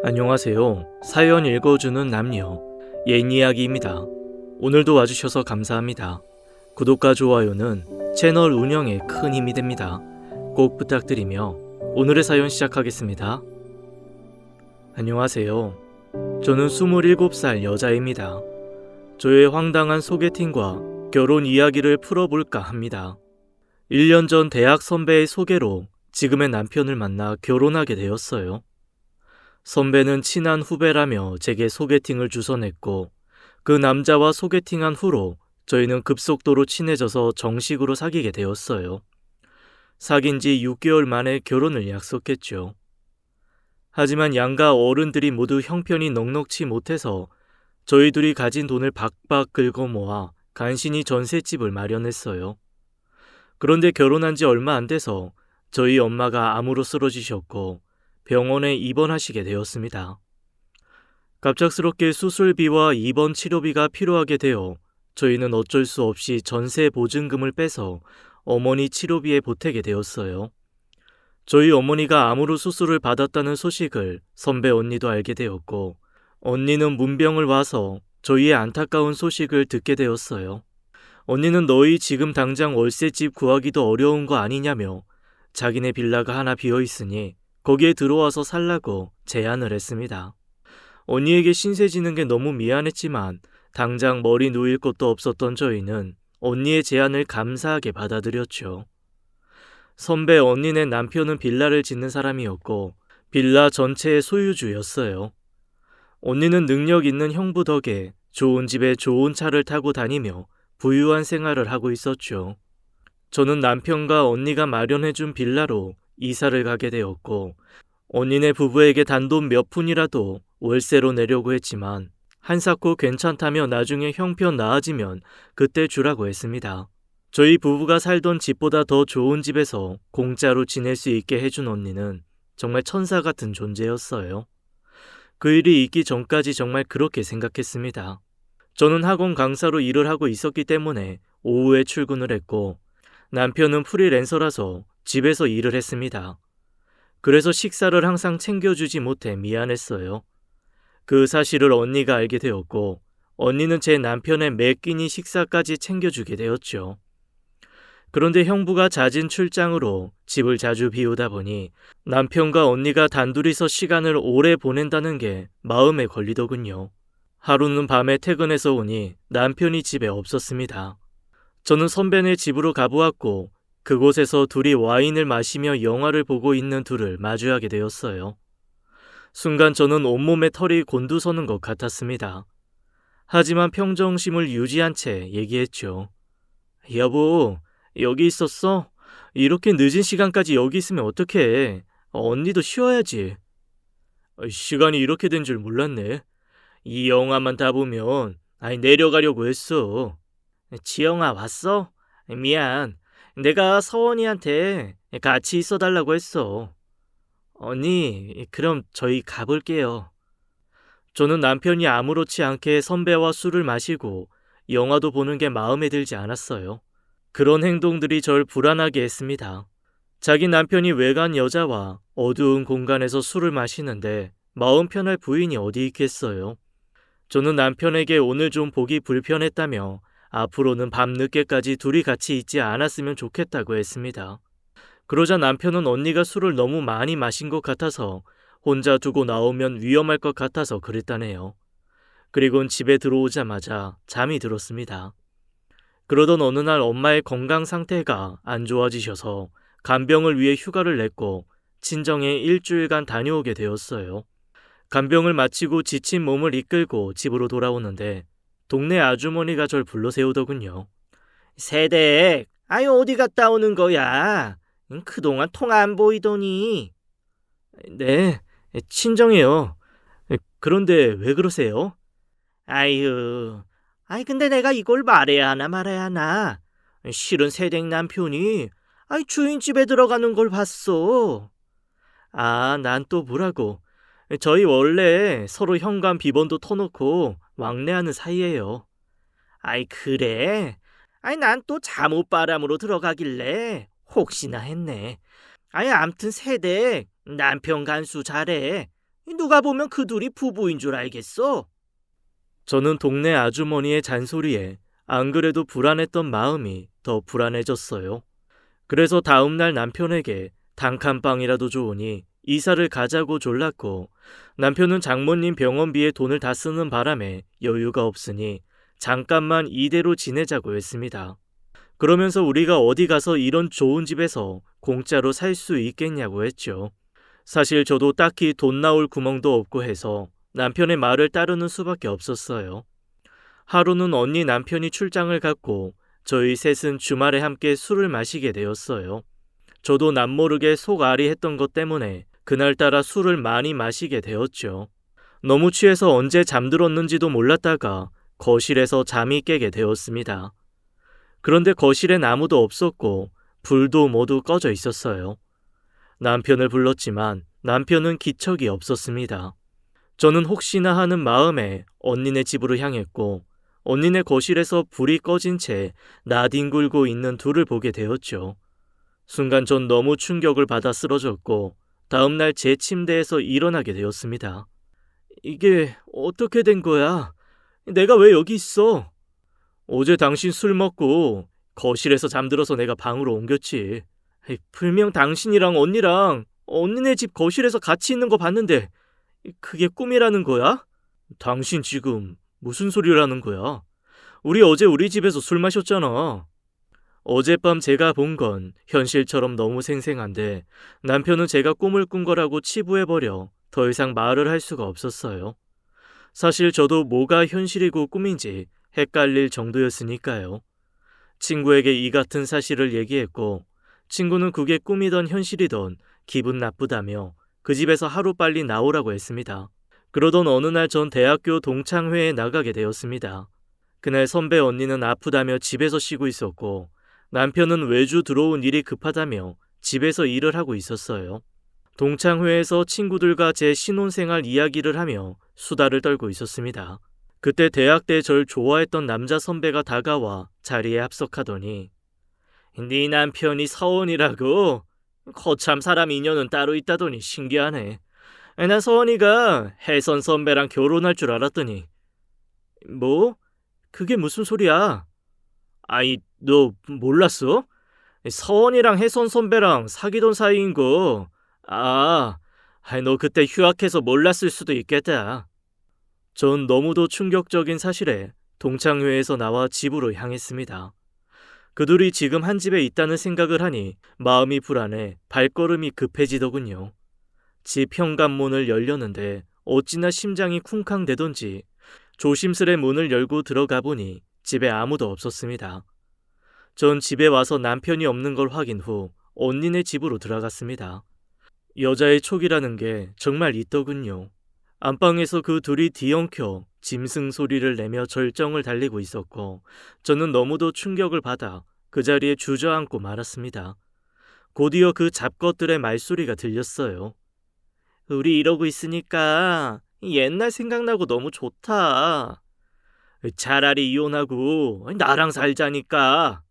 안녕하세요. 사연 읽어주는 남녀, 옛 이야기입니다. 오늘도 와주셔서 감사합니다. 구독과 좋아요는 채널 운영에 큰 힘이 됩니다. 꼭 부탁드리며 오늘의 사연 시작하겠습니다. 안녕하세요. 저는 27살 여자입니다. 저의 황당한 소개팅과 결혼 이야기를 풀어볼까 합니다. 1년 전 대학 선배의 소개로 지금의 남편을 만나 결혼하게 되었어요. 선배는 친한 후배라며 제게 소개팅을 주선했고 그 남자와 소개팅한 후로 저희는 급속도로 친해져서 정식으로 사귀게 되었어요. 사귄 지 6개월 만에 결혼을 약속했죠. 하지만 양가 어른들이 모두 형편이 넉넉치 못해서 저희 둘이 가진 돈을 박박 긁어 모아 간신히 전셋집을 마련했어요. 그런데 결혼한 지 얼마 안 돼서 저희 엄마가 암으로 쓰러지셨고 병원에 입원하시게 되었습니다. 갑작스럽게 수술비와 입원 치료비가 필요하게 되어 저희는 어쩔 수 없이 전세 보증금을 빼서 어머니 치료비에 보태게 되었어요. 저희 어머니가 암으로 수술을 받았다는 소식을 선배 언니도 알게 되었고 언니는 문병을 와서 저희의 안타까운 소식을 듣게 되었어요. 언니는 너희 지금 당장 월세집 구하기도 어려운 거 아니냐며 자기네 빌라가 하나 비어 있으니 거기에 들어와서 살라고 제안을 했습니다. 언니에게 신세 지는 게 너무 미안했지만 당장 머리 누일 곳도 없었던 저희는 언니의 제안을 감사하게 받아들였죠. 선배 언니네 남편은 빌라를 짓는 사람이었고 빌라 전체의 소유주였어요. 언니는 능력 있는 형부 덕에 좋은 집에 좋은 차를 타고 다니며 부유한 생활을 하고 있었죠. 저는 남편과 언니가 마련해준 빌라로 이사를 가게 되었고 언니네 부부에게 단돈 몇 푼이라도 월세로 내려고 했지만 한사코 괜찮다며 나중에 형편 나아지면 그때 주라고 했습니다. 저희 부부가 살던 집보다 더 좋은 집에서 공짜로 지낼 수 있게 해준 언니는 정말 천사 같은 존재였어요. 그 일이 있기 전까지 정말 그렇게 생각했습니다. 저는 학원 강사로 일을 하고 있었기 때문에 오후에 출근을 했고 남편은 프리랜서라서 집에서 일을 했습니다. 그래서 식사를 항상 챙겨주지 못해 미안했어요. 그 사실을 언니가 알게 되었고 언니는 제 남편의 매 끼니 식사까지 챙겨주게 되었죠. 그런데 형부가 잦은 출장으로 집을 자주 비우다 보니 남편과 언니가 단둘이서 시간을 오래 보낸다는 게 마음에 걸리더군요. 하루는 밤에 퇴근해서 오니 남편이 집에 없었습니다. 저는 선배네 집으로 가보았고 그곳에서 둘이 와인을 마시며 영화를 보고 있는 둘을 마주하게 되었어요. 순간 저는 온몸에 털이 곤두서는 것 같았습니다. 하지만 평정심을 유지한 채 얘기했죠. 여보, 여기 있었어? 이렇게 늦은 시간까지 여기 있으면 어떡해? 언니도 쉬어야지. 시간이 이렇게 된 줄 몰랐네. 이 영화만 다 보면 내려가려고 했어. 지영아, 왔어? 미안. 내가 서원이한테 같이 있어달라고 했어. 언니, 그럼 저희 가볼게요. 저는 남편이 아무렇지 않게 선배와 술을 마시고 영화도 보는 게 마음에 들지 않았어요. 그런 행동들이 절 불안하게 했습니다. 자기 남편이 외간 여자와 어두운 공간에서 술을 마시는데 마음 편할 부인이 어디 있겠어요. 저는 남편에게 오늘 좀 보기 불편했다며 앞으로는 밤늦게까지 둘이 같이 있지 않았으면 좋겠다고 했습니다. 그러자 남편은 언니가 술을 너무 많이 마신 것 같아서 혼자 두고 나오면 위험할 것 같아서 그랬다네요. 그리고는 집에 들어오자마자 잠이 들었습니다. 그러던 어느 날 엄마의 건강 상태가 안 좋아지셔서 간병을 위해 휴가를 냈고 친정에 일주일간 다녀오게 되었어요. 간병을 마치고 지친 몸을 이끌고 집으로 돌아오는데 동네 아주머니가 절 불러 세우더군요. 세댁, 어디 갔다 오는 거야? 그동안 통 안 보이더니. 네, 친정이요. 그런데 왜 그러세요? 아유, 근데 내가 이걸 말해야 하나 말아야 하나? 실은 세댁 남편이 주인집에 들어가는 걸 봤어. 난 또 뭐라고. 저희 원래 서로 현관 비번도 터놓고 왕래하는 사이예요. 그래? 난 또 잠옷바람으로 들어가길래 혹시나 했네. 암튼 세댁 남편 간수 잘해. 누가 보면 그 둘이 부부인 줄 알겠어. 저는 동네 아주머니의 잔소리에 안 그래도 불안했던 마음이 더 불안해졌어요. 그래서 다음날 남편에게 단칸방이라도 좋으니 이사를 가자고 졸랐고, 남편은 장모님 병원비에 돈을 다 쓰는 바람에 여유가 없으니 잠깐만 이대로 지내자고 했습니다. 그러면서 우리가 어디 가서 이런 좋은 집에서 공짜로 살 수 있겠냐고 했죠. 사실 저도 딱히 돈 나올 구멍도 없고 해서 남편의 말을 따르는 수밖에 없었어요. 하루는 언니 남편이 출장을 갔고 저희 셋은 주말에 함께 술을 마시게 되었어요. 저도 남모르게 속앓이 했던 것 때문에 그날따라 술을 많이 마시게 되었죠. 너무 취해서 언제 잠들었는지도 몰랐다가 거실에서 잠이 깨게 되었습니다. 그런데 거실엔 아무도 없었고 불도 모두 꺼져 있었어요. 남편을 불렀지만 남편은 기척이 없었습니다. 저는 혹시나 하는 마음에 언니네 집으로 향했고, 언니네 거실에서 불이 꺼진 채 나뒹굴고 있는 둘을 보게 되었죠. 순간 전 너무 충격을 받아 쓰러졌고 다음날 제 침대에서 일어나게 되었습니다. 이게 어떻게 된 거야? 내가 왜 여기 있어? 어제 당신 술 먹고 거실에서 잠들어서 내가 방으로 옮겼지. 분명 당신이랑 언니랑 언니네 집 거실에서 같이 있는 거 봤는데 그게 꿈이라는 거야? 당신 지금 무슨 소리를 하는 거야? 우리 어제 우리 집에서 술 마셨잖아. 어젯밤 제가 본 건 현실처럼 너무 생생한데 남편은 제가 꿈을 꾼 거라고 치부해버려 더 이상 말을 할 수가 없었어요. 사실 저도 뭐가 현실이고 꿈인지 헷갈릴 정도였으니까요. 친구에게 이 같은 사실을 얘기했고, 친구는 그게 꿈이던 현실이던 기분 나쁘다며 그 집에서 하루빨리 나오라고 했습니다. 그러던 어느 날 전 대학교 동창회에 나가게 되었습니다. 그날 선배 언니는 아프다며 집에서 쉬고 있었고, 남편은 외주 들어온 일이 급하다며 집에서 일을 하고 있었어요. 동창회에서 친구들과 제 신혼생활 이야기를 하며 수다를 떨고 있었습니다. 그때 대학 때 절 좋아했던 남자 선배가 다가와 자리에 합석하더니, 네 남편이 서원이라고? 거참 사람 인연은 따로 있다더니 신기하네. 난 서원이가 혜선 선배랑 결혼할 줄 알았더니. 뭐? 그게 무슨 소리야? 아이, 너 몰랐어? 서원이랑 혜선 선배랑 사귀던 사이인 거. 너 그때 휴학해서 몰랐을 수도 있겠다. 전 너무도 충격적인 사실에 동창회에서 나와 집으로 향했습니다. 그들이 지금 한 집에 있다는 생각을 하니 마음이 불안해 발걸음이 급해지더군요. 집 현관문을 열려는데 어찌나 심장이 쿵쾅대던지 조심스레 문을 열고 들어가 보니 집에 아무도 없었습니다. 전 집에 와서 남편이 없는 걸 확인 후 언니네 집으로 들어갔습니다. 여자의 촉이라는 게 정말 있더군요. 안방에서 그 둘이 뒤엉켜 짐승 소리를 내며 절정을 달리고 있었고, 저는 너무도 충격을 받아 그 자리에 주저앉고 말았습니다. 곧이어 그 잡것들의 말소리가 들렸어요. 우리 이러고 있으니까 옛날 생각나고 너무 좋다. 차라리 이혼하고 나랑 살자니까.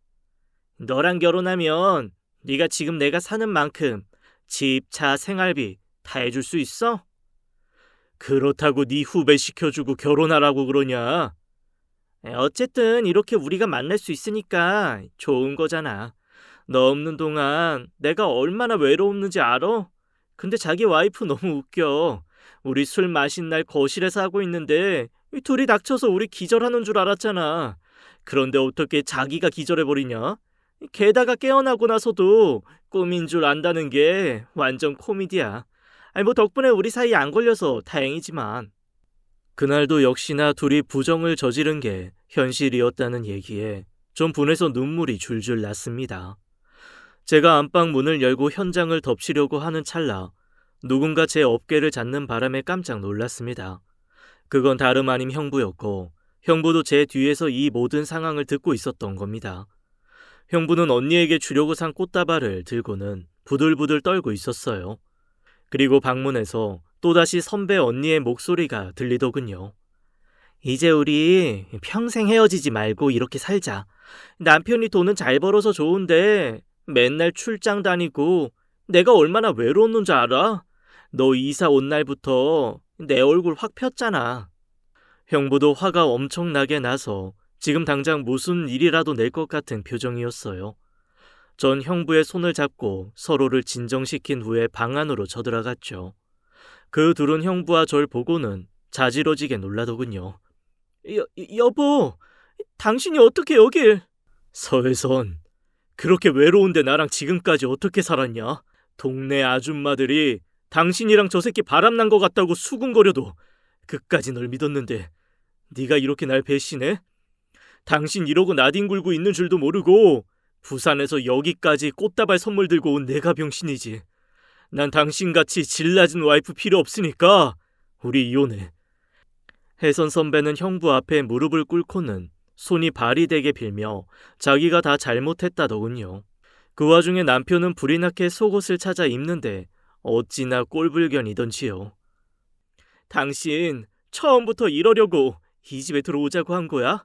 너랑 결혼하면 네가 지금 내가 사는 만큼 집, 차, 생활비 다 해줄 수 있어? 그렇다고 네 후배 시켜주고 결혼하라고 그러냐? 어쨌든 이렇게 우리가 만날 수 있으니까 좋은 거잖아. 너 없는 동안 내가 얼마나 외로웠는지 알아? 근데 자기 와이프 너무 웃겨. 우리 술 마신 날 거실에서 하고 있는데 둘이 닥쳐서 우리 기절하는 줄 알았잖아. 그런데 어떻게 자기가 기절해버리냐? 게다가 깨어나고 나서도 꿈인 줄 안다는 게 완전 코미디야. 뭐 덕분에 우리 사이 안 걸려서 다행이지만. 그날도 역시나 둘이 부정을 저지른 게 현실이었다는 얘기에 좀 분해서 눈물이 줄줄 났습니다. 제가 안방 문을 열고 현장을 덮치려고 하는 찰나 누군가 제 어깨를 잡는 바람에 깜짝 놀랐습니다. 그건 다름 아닌 형부였고, 형부도 제 뒤에서 이 모든 상황을 듣고 있었던 겁니다. 형부는 언니에게 주려고 산 꽃다발을 들고는 부들부들 떨고 있었어요. 그리고 방문에서 또다시 선배 언니의 목소리가 들리더군요. 이제 우리 평생 헤어지지 말고 이렇게 살자. 남편이 돈은 잘 벌어서 좋은데 맨날 출장 다니고 내가 얼마나 외로웠는지 알아? 너 이사 온 날부터 내 얼굴 확 폈잖아. 형부도 화가 엄청나게 나서 지금 당장 무슨 일이라도 낼 것 같은 표정이었어요. 전 형부의 손을 잡고 서로를 진정시킨 후에 방 안으로 쳐들어갔죠. 그 둘은 형부와 절 보고는 자지러지게 놀라더군요. 여보, 당신이 어떻게 여길? 서혜선, 그렇게 외로운데 나랑 지금까지 어떻게 살았냐? 동네 아줌마들이 당신이랑 저 새끼 바람난 것 같다고 수군거려도 그까지 널 믿었는데 네가 이렇게 날 배신해? 당신 이러고 나뒹굴고 있는 줄도 모르고 부산에서 여기까지 꽃다발 선물 들고 온 내가 병신이지. 난 당신같이 질 낮은 와이프 필요 없으니까 우리 이혼해. 혜선 선배는 형부 앞에 무릎을 꿇고는 손이 발이 되게 빌며 자기가 다 잘못했다더군요. 그 와중에 남편은 불이 나게 속옷을 찾아 입는데 어찌나 꼴불견이던지요. 당신 처음부터 이러려고 이 집에 들어오자고 한 거야?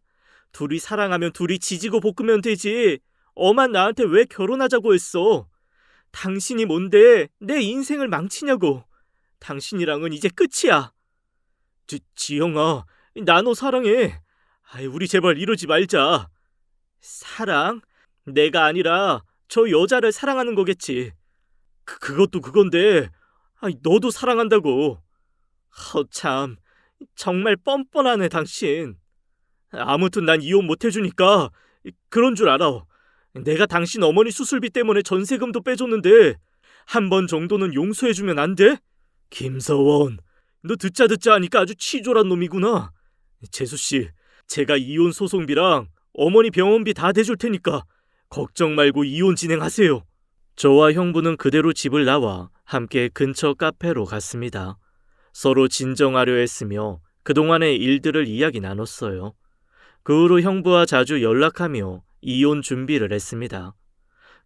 둘이 사랑하면 둘이 지지고 볶으면 되지. 엄한 나한테 왜 결혼하자고 했어? 당신이 뭔데 내 인생을 망치냐고. 당신이랑은 이제 끝이야. 지영아, 나 너 사랑해. 우리 제발 이러지 말자. 사랑? 내가 아니라 저 여자를 사랑하는 거겠지. 그것도 그건데 너도 사랑한다고. 참, 정말 뻔뻔하네 당신. 아무튼 난 이혼 못 해주니까 그런 줄 알아. 내가 당신 어머니 수술비 때문에 전세금도 빼줬는데 한 번 정도는 용서해주면 안 돼? 김서원, 너 듣자 하니까 아주 치졸한 놈이구나. 재수씨, 제가 이혼 소송비랑 어머니 병원비 다 대줄 테니까 걱정 말고 이혼 진행하세요. 저와 형부는 그대로 집을 나와 함께 근처 카페로 갔습니다. 서로 진정하려 했으며 그동안의 일들을 이야기 나눴어요. 그 후로 형부와 자주 연락하며 이혼 준비를 했습니다.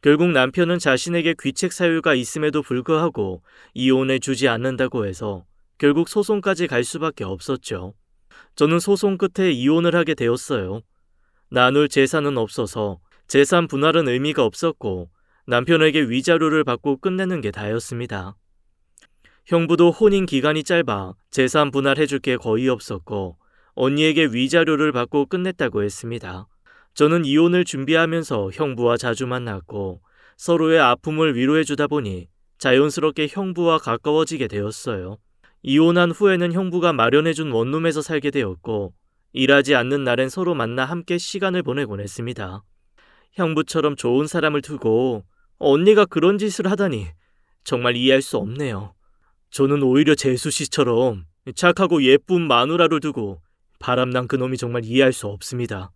결국 남편은 자신에게 귀책 사유가 있음에도 불구하고 이혼해 주지 않는다고 해서 결국 소송까지 갈 수밖에 없었죠. 저는 소송 끝에 이혼을 하게 되었어요. 나눌 재산은 없어서 재산 분할은 의미가 없었고 남편에게 위자료를 받고 끝내는 게 다였습니다. 형부도 혼인 기간이 짧아 재산 분할해줄 게 거의 없었고 언니에게 위자료를 받고 끝냈다고 했습니다. 저는 이혼을 준비하면서 형부와 자주 만났고 서로의 아픔을 위로해주다 보니 자연스럽게 형부와 가까워지게 되었어요. 이혼한 후에는 형부가 마련해준 원룸에서 살게 되었고 일하지 않는 날엔 서로 만나 함께 시간을 보내곤 했습니다. 형부처럼 좋은 사람을 두고 언니가 그런 짓을 하다니 정말 이해할 수 없네요. 저는 오히려 재수씨처럼 착하고 예쁜 마누라를 두고 바람난 그놈이 정말 이해할 수 없습니다.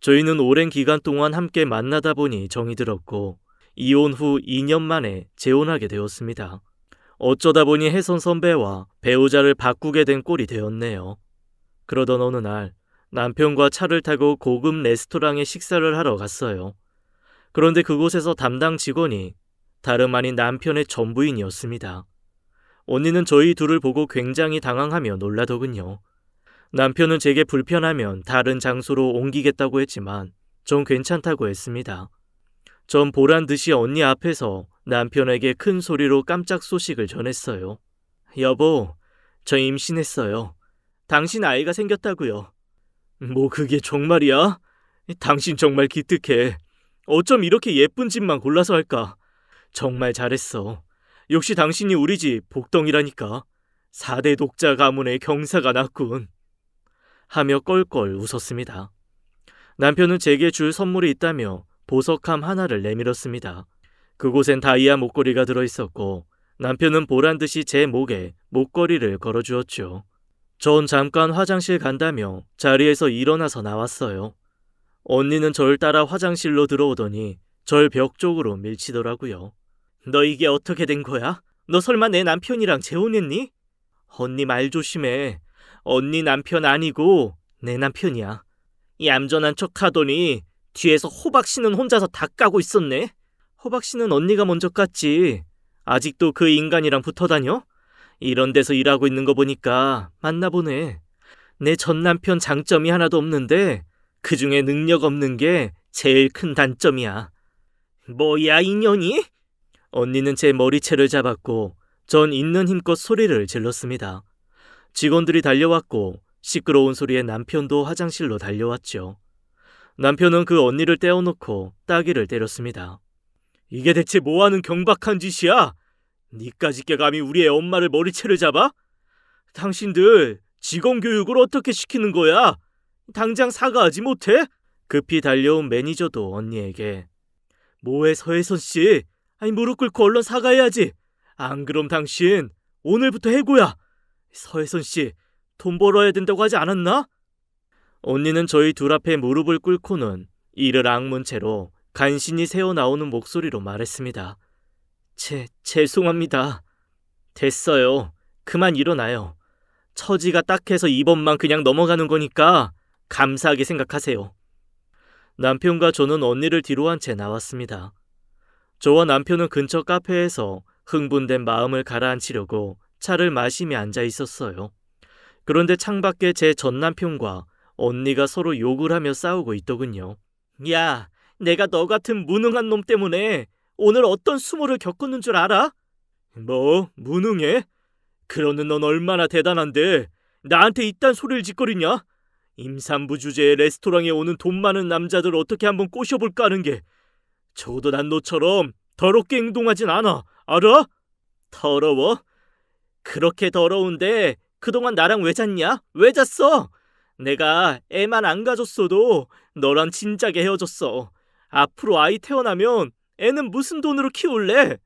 저희는 오랜 기간 동안 함께 만나다 보니 정이 들었고 이혼 후 2년 만에 재혼하게 되었습니다. 어쩌다 보니 혜선 선배와 배우자를 바꾸게 된 꼴이 되었네요. 그러던 어느 날 남편과 차를 타고 고급 레스토랑에 식사를 하러 갔어요. 그런데 그곳에서 담당 직원이 다름 아닌 남편의 전부인이었습니다. 언니는 저희 둘을 보고 굉장히 당황하며 놀라더군요. 남편은 제게 불편하면 다른 장소로 옮기겠다고 했지만 전 괜찮다고 했습니다. 전 보란 듯이 언니 앞에서 남편에게 큰 소리로 깜짝 소식을 전했어요. 여보, 저 임신했어요. 당신 아이가 생겼다고요. 뭐 그게 정말이야? 당신 정말 기특해. 어쩜 이렇게 예쁜 집만 골라서 할까? 정말 잘했어. 역시 당신이 우리 집 복덩이라니까. 4대 독자 가문의 경사가 났군. 하며 껄껄 웃었습니다. 남편은 제게 줄 선물이 있다며 보석함 하나를 내밀었습니다. 그곳엔 다이아 목걸이가 들어있었고 남편은 보란듯이 제 목에 목걸이를 걸어주었죠. 전 잠깐 화장실 간다며 자리에서 일어나서 나왔어요. 언니는 절 따라 화장실로 들어오더니 절 벽 쪽으로 밀치더라고요. 너 이게 어떻게 된 거야? 너 설마 내 남편이랑 재혼했니? 언니 말 조심해. 언니 남편 아니고 내 남편이야. 얌전한 척 하더니 뒤에서 호박씨는 혼자서 다 까고 있었네. 호박씨는 언니가 먼저 깠지. 아직도 그 인간이랑 붙어다녀? 이런 데서 일하고 있는 거 보니까 맞나보네. 내 전 남편 장점이 하나도 없는데 그중에 능력 없는 게 제일 큰 단점이야. 뭐야 이년이? 언니는 제 머리채를 잡았고 전 있는 힘껏 소리를 질렀습니다. 직원들이 달려왔고 시끄러운 소리에 남편도 화장실로 달려왔죠. 남편은 그 언니를 떼어놓고 따귀를 때렸습니다. 이게 대체 뭐하는 경박한 짓이야? 니까짓 게 감히 우리 애 엄마를 머리채를 잡아? 당신들 직원 교육을 어떻게 시키는 거야? 당장 사과하지 못해? 급히 달려온 매니저도 언니에게 뭐해 서혜선 씨? 아니 무릎 꿇고 얼른 사과해야지. 안 그럼 당신 오늘부터 해고야. 서혜선 씨 돈 벌어야 된다고 하지 않았나? 언니는 저희 둘 앞에 무릎을 꿇고는 이를 악문 채로 간신히 새어나오는 목소리로 말했습니다. 죄송합니다. 됐어요. 그만 일어나요. 처지가 딱해서 이번만 그냥 넘어가는 거니까 감사하게 생각하세요. 남편과 저는 언니를 뒤로 한 채 나왔습니다. 저와 남편은 근처 카페에서 흥분된 마음을 가라앉히려고 차를 마시며 앉아 있었어요. 그런데 창밖에 제 전 남편과 언니가 서로 욕을 하며 싸우고 있더군요. 야, 내가 너 같은 무능한 놈 때문에 오늘 어떤 수모를 겪었는 줄 알아? 뭐? 무능해? 그러는 넌 얼마나 대단한데 나한테 이딴 소리를 짓거리냐? 임산부 주제에 레스토랑에 오는 돈 많은 남자들 어떻게 한번 꼬셔볼까 하는 게 적어도 난 너처럼 더럽게 행동하진 않아. 알아? 더러워? 그렇게 더러운데 그동안 나랑 왜 잤냐? 왜 잤어? 내가 애만 안 가졌어도 너랑 진작에 헤어졌어. 앞으로 아이 태어나면 애는 무슨 돈으로 키울래?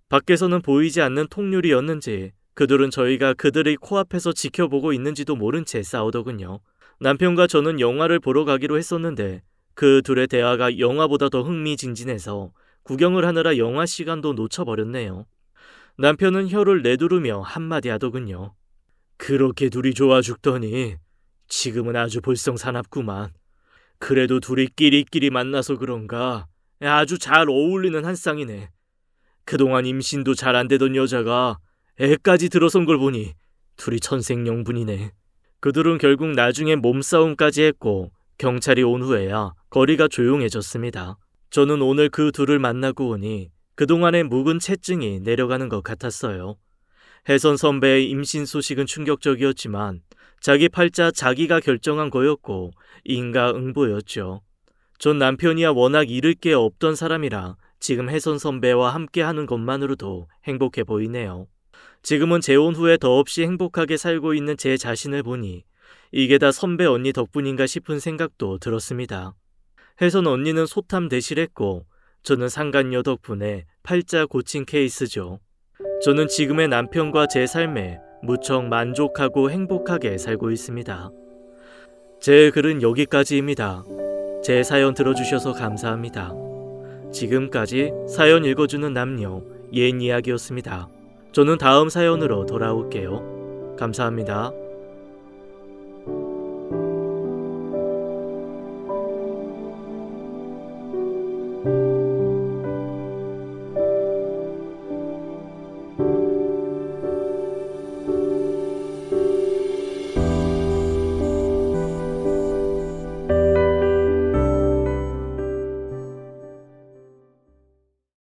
밖에서는 보이지 않는 통유리였는지 그들은 저희가 그들의 코앞에서 지켜보고 있는지도 모른 채 싸우더군요. 남편과 저는 영화를 보러 가기로 했었는데 그 둘의 대화가 영화보다 더 흥미진진해서 구경을 하느라 영화 시간도 놓쳐버렸네요. 남편은 혀를 내두르며 한마디 하더군요. 그렇게 둘이 좋아 죽더니 지금은 아주 볼썽사납구만. 그래도 둘이 끼리끼리 만나서 그런가 아주 잘 어울리는 한 쌍이네. 그동안 임신도 잘 안 되던 여자가 애까지 들어선 걸 보니 둘이 천생연분이네. 그들은 결국 나중에 몸싸움까지 했고 경찰이 온 후에야 거리가 조용해졌습니다. 저는 오늘 그 둘을 만나고 오니 그동안의 묵은 채증이 내려가는 것 같았어요. 혜선 선배의 임신 소식은 충격적이었지만 자기 팔자 자기가 결정한 거였고 인과응보였죠. 전 남편이야 워낙 잃을 게 없던 사람이라 지금 혜선 선배와 함께하는 것만으로도 행복해 보이네요. 지금은 재혼 후에 더없이 행복하게 살고 있는 제 자신을 보니 이게 다 선배 언니 덕분인가 싶은 생각도 들었습니다. 혜선 언니는 소탐 대실했고 저는 상간녀 덕분에 팔자 고친 케이스죠. 저는 지금의 남편과 제 삶에 무척 만족하고 행복하게 살고 있습니다. 제 글은 여기까지입니다. 제 사연 들어주셔서 감사합니다. 지금까지 사연 읽어주는 남녀 옛 이야기였습니다. 저는 다음 사연으로 돌아올게요. 감사합니다.